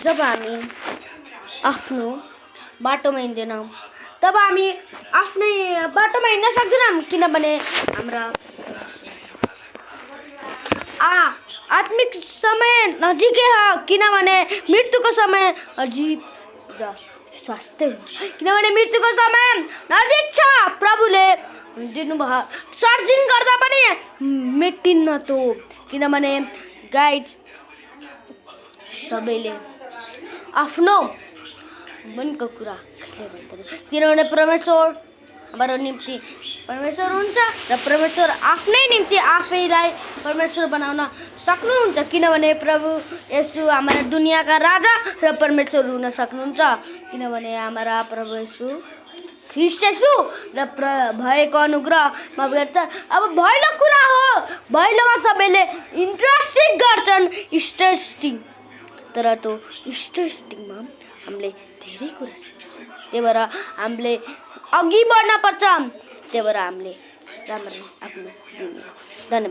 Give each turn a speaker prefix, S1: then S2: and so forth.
S1: जब हामी आफ्नो बाटोमा हिँड्दैनौँ तब हामी आफ्नै बाटोमा हिँड्न सक्दैनौँ, किनभने हाम्रा आत्मिक समय नजिकै हो, किनभने मृत्युको समय अजीब स्वास्थ्य हुन्छ, किनभने मृत्युको समय नजिक छ। प्रभुले दिनुभयो, सर्चिङ गर्दा पनि मेटिन्न तो, किनभने गाइज सबैले आफ्नो मनको कुरा किनभने परमेश्वर हाम्रो निम्ति परमेश्वर हुन्छ र परमेश्वर आफ्नै निम्ति आफैलाई परमेश्वर बनाउन सक्नुहुन्छ, किनभने प्रभु येशू हाम्रा दुनियाँका राजा र परमेश्वर हुन सक्नुहुन्छ, किनभने हाम्रा प्रभु येशू ख्रिस्ट येशू र भएको अनुग्रहमा गर्छ। अब भैलो कुरा हो, भैलोमा सबैले इन्ट्रेस्टिङ गर्छन्, इन्ट्रेस्टिङ, तर त्यो इन्ट्रेस्टिङमा हामीले धेरै कुरा सिक्छौँ। त्यही भएर हामीले अघि बढ्न पर्छ, त्यही भएर हामीले राम्रो आफ्नो दिनु। धन्यवाद।